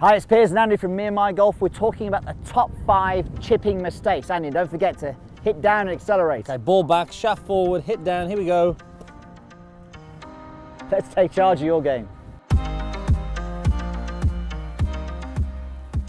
Hi, it's Piers and Andy from Meandmygolf. We're talking about the top 5 chipping mistakes. Andy, don't forget to hit down and accelerate. Okay, ball back, shaft forward, hit down, here we go. Let's take charge of your game.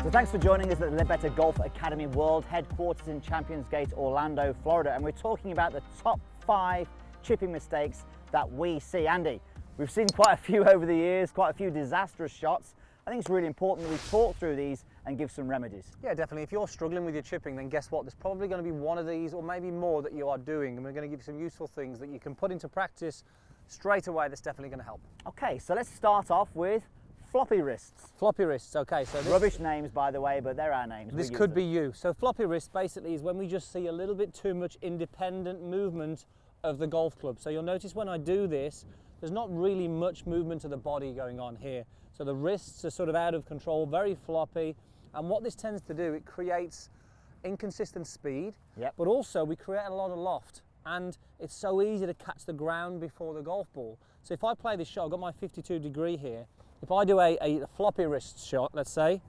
So thanks for joining us at the Ledbetter Golf Academy World Headquarters in Champions Gate, Orlando, Florida. And we're talking about the top 5 chipping mistakes that we see. Andy, we've seen quite a few over the years, quite a few disastrous shots. I think it's really important that we talk through these and give some remedies. Yeah, definitely. If you're struggling with your chipping, then guess what? There's probably going to be one of these or maybe more that you are doing, and we're going to give you some useful things that you can put into practice straight away that's definitely going to help. Okay, so let's start off with floppy wrists. Floppy wrists, okay. So this, rubbish names, by the way, but they're our names. This could be you. So floppy wrists basically is when we just see a little bit too much independent movement of the golf club. So you'll notice when I do this, there's not really much movement of the body going on here. So the wrists are sort of out of control, very floppy. And what this tends to do, it creates inconsistent speed, but also we create a lot of loft. And it's so easy to catch the ground before the golf ball. So if I play this shot, I've got my 52 degree here. If I do a floppy wrist shot, let's say,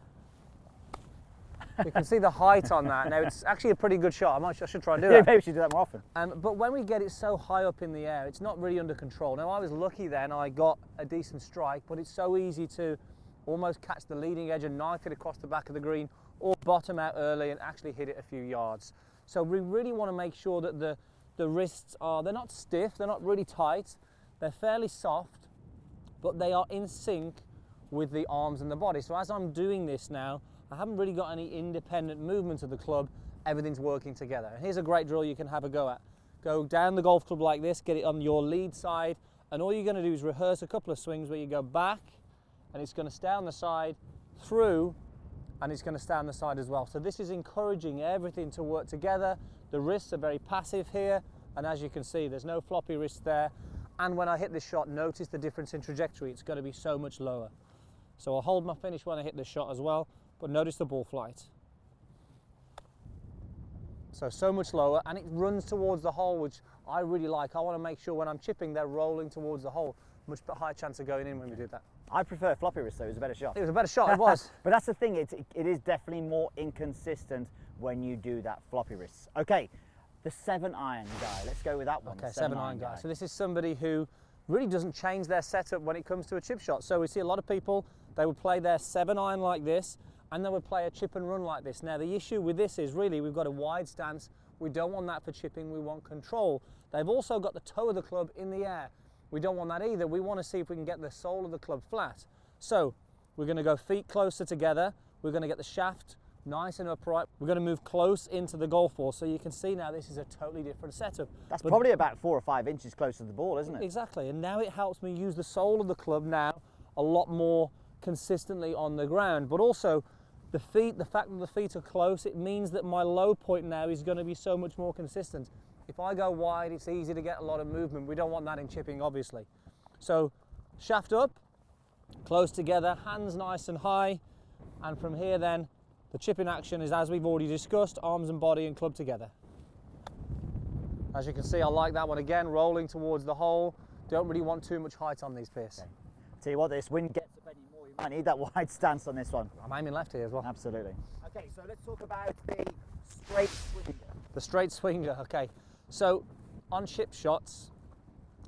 you can see the height on that. Now it's actually a pretty good shot. I should try and do that. Maybe we should do that more often. But when we get it so high up in the air, it's not really under control. Now I was lucky then, I got a decent strike, but it's so easy to almost catch the leading edge and knife it across the back of the green, or bottom out early and actually hit it a few yards. So we really want to make sure that the wrists they're not stiff, they're not really tight, they're fairly soft, but they are in sync with the arms and the body. So as I'm doing this now, I haven't really got any independent movement of the club, everything's working together. And here's a great drill you can have a go at. Go down the golf club like this, get it on your lead side, and all you're going to do is rehearse a couple of swings where you go back, and it's going to stay on the side, through, and it's going to stay on the side as well. So this is encouraging everything to work together. The wrists are very passive here, and as you can see, there's no floppy wrists there. And when I hit this shot, notice the difference in trajectory. It's going to be so much lower. So I'll hold my finish when I hit this shot as well, but notice the ball flight. So much lower, and it runs towards the hole, which I really like. I want to make sure when I'm chipping, they're rolling towards the hole. Much higher chance of going in when we do that. I prefer floppy wrist though, it was a better shot. It was a better shot, it was. But that's the thing, it is definitely more inconsistent when you do that floppy wrist. Okay, the 7-iron guy, let's go with that one. Okay, 7-iron guy. So this is somebody who really doesn't change their setup when it comes to a chip shot. So we see a lot of people, they would play their 7-iron like this, and they would play a chip and run like this. Now the issue with this is really we've got a wide stance. We don't want that for chipping, we want control. They've also got the toe of the club in the air. We don't want that either. We want to see if we can get the sole of the club flat. So we're going to go feet closer together. We're going to get the shaft nice and upright. We're going to move close into the golf ball. So you can see now this is a totally different setup. That's probably about 4 or 5 inches closer to the ball, isn't it? Exactly. And now it helps me use the sole of the club now a lot more consistently on the ground. But also the feet, the fact that the feet are close, it means that my low point now is going to be so much more consistent. If I go wide, it's easy to get a lot of movement. We don't want that in chipping, obviously. So shaft up, close together, hands nice and high. And from here then, the chipping action is, as we've already discussed, arms and body and club together. As you can see, I like that one again, rolling towards the hole. Don't really want too much height on these, Pierce. Okay. Tell you what, this wind gets up anymore, you might need that wide stance on this one. I'm aiming left here as well. Absolutely. Okay, so let's talk about the straight swinger. The straight swinger, okay. So on chip shots,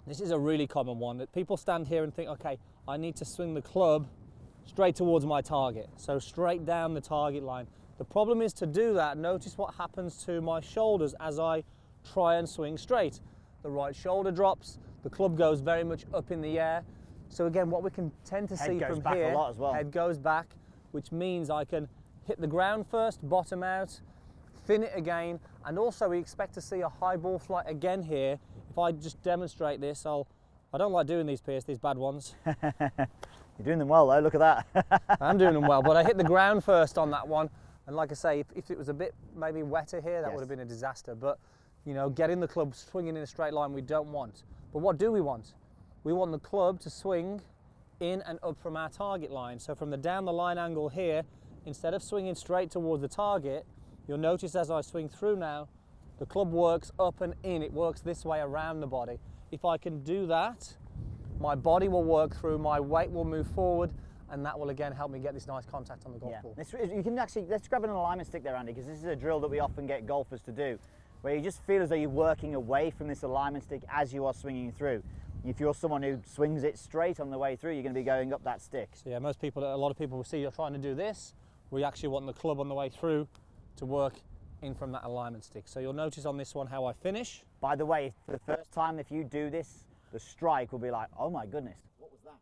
this is a really common one that people stand here and think, okay, I need to swing the club straight towards my target. So straight down the target line. The problem is to do that, notice what happens to my shoulders as I try and swing straight. The right shoulder drops, the club goes very much up in the air. So again, what we can tend to see from here, a lot as well. Head goes back, which means I can hit the ground first, bottom out, thin it again, and also we expect to see a high ball flight again here. If I just demonstrate this, I don't like doing these, Pierce, these bad ones. You're doing them well though, look at that. I'm doing them well, but I hit the ground first on that one, and like I say, if it was a bit maybe wetter here, that would have been a disaster. But you know, getting the club swinging in a straight line we don't want. But what do we want? We want the club to swing in and up from our target line. So from the down the line angle here, instead of swinging straight towards the target, you'll notice as I swing through now, the club works up and in. It works this way around the body. If I can do that, my body will work through, my weight will move forward, and that will again help me get this nice contact on the golf ball. You can actually, let's grab an alignment stick there, Andy, because this is a drill that we often get golfers to do, where you just feel as though you're working away from this alignment stick as you are swinging through. If you're someone who swings it straight on the way through, you're going to be going up that stick. So yeah, a lot of people will see you're trying to do this. We actually want the club on the way through to work in from that alignment stick. So you'll notice on this one how I finish. By the way, for the first time, if you do this, the strike will be like, oh my goodness, what was that?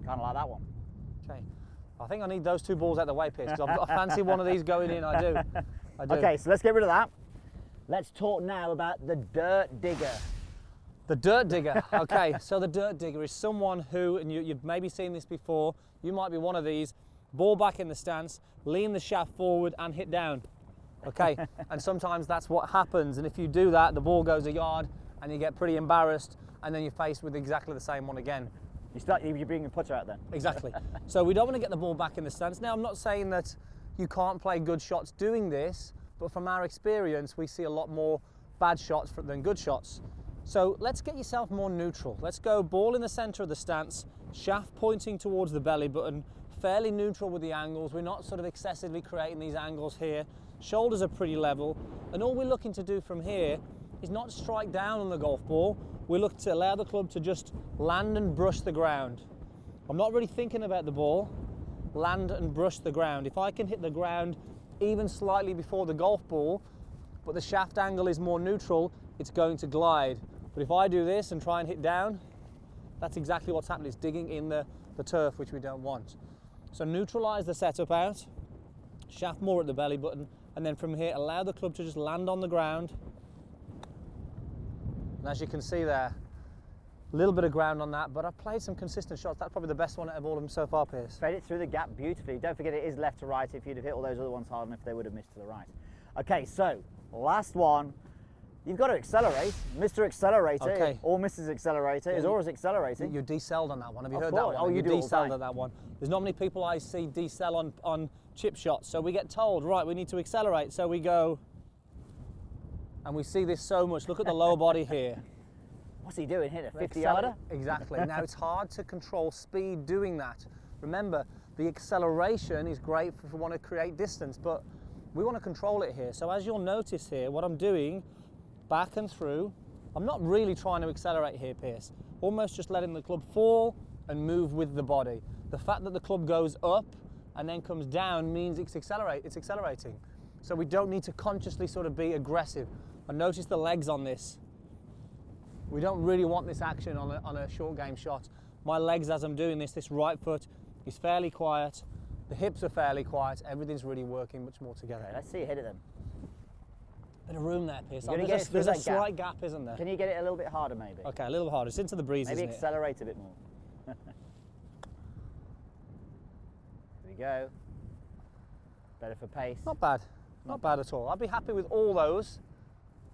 Kind of like that one. Okay, I think I need those 2 balls out of the way, Piers, because I fancy one of these going in. I do. Okay, so let's get rid of that. Let's talk now about the dirt digger. The dirt digger. Okay, so the dirt digger is someone who, and you've maybe seen this before, you might be one of these, ball back in the stance, lean the shaft forward and hit down. Okay, and sometimes that's what happens, and if you do that, the ball goes a yard and you get pretty embarrassed, and then you're faced with exactly the same one again. You bring your putter out then. Exactly. So we don't want to get the ball back in the stance. Now, I'm not saying that you can't play good shots doing this, but from our experience, we see a lot more bad shots than good shots. So let's get yourself more neutral. Let's go ball in the center of the stance, shaft pointing towards the belly button, fairly neutral with the angles. We're not sort of excessively creating these angles here. Shoulders are pretty level. And all we're looking to do from here is not strike down on the golf ball. We're looking to allow the club to just land and brush the ground. I'm not really thinking about the ball. Land and brush the ground. If I can hit the ground even slightly before the golf ball, but the shaft angle is more neutral, it's going to glide. But if I do this and try and hit down, that's exactly what's happening. It's digging in the turf, which we don't want. So neutralize the setup out, shaft more at the belly button, and then from here, allow the club to just land on the ground. And as you can see there, a little bit of ground on that, but I've played some consistent shots. That's probably the best one out of all of them so far, Piers. Fade it through the gap beautifully. Don't forget it is left to right. If you'd have hit all those other ones hard enough, they would have missed to the right. Okay, so last one. You've got to accelerate. Mr. Accelerator or Mrs. Accelerator is always accelerating. You decelled on that one. Have you heard that one? Oh, you do decelled on that one. There's not many people I see decel on chip shots. So we get told, right, we need to accelerate. So we go, and we see this so much. Look at the lower body here. What's he doing? Hit a 50-yarder? Exactly. Now it's hard to control speed doing that. Remember, the acceleration is great if we want to create distance, but we want to control it here. So as you'll notice here, what I'm doing, back and through, I'm not really trying to accelerate here, Piers. Almost just letting the club fall and move with the body. The fact that the club goes up and then comes down means it's accelerating. So we don't need to consciously sort of be aggressive. And notice the legs on this. We don't really want this action on a short game shot. My legs as I'm doing this right foot is fairly quiet, the hips are fairly quiet, everything's really working much more together. Okay, let's see you hit it then. Bit of room there, Piers. There's a slight gap, isn't there? Can you get it a little bit harder maybe? Okay, a little harder. It's into the breeze, maybe isn't it? Accelerate a bit more. Here we go. Better for pace. Not bad. Not bad at all. I'd be happy with all those.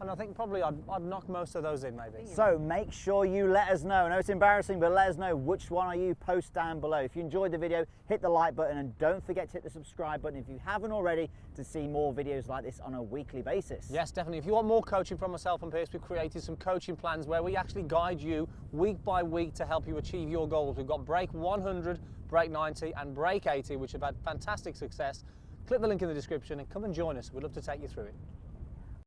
And I think probably I'd knock most of those in maybe. So make sure you let us know. I know it's embarrassing, but let us know which one are you. Post down below. If you enjoyed the video, hit the like button and don't forget to hit the subscribe button if you haven't already to see more videos like this on a weekly basis. Yes, definitely. If you want more coaching from myself and Piers, we've created some coaching plans where we actually guide you week by week to help you achieve your goals. We've got Break 100, Break 90 and Break 80, which have had fantastic success. Click the link in the description and come and join us. We'd love to take you through it.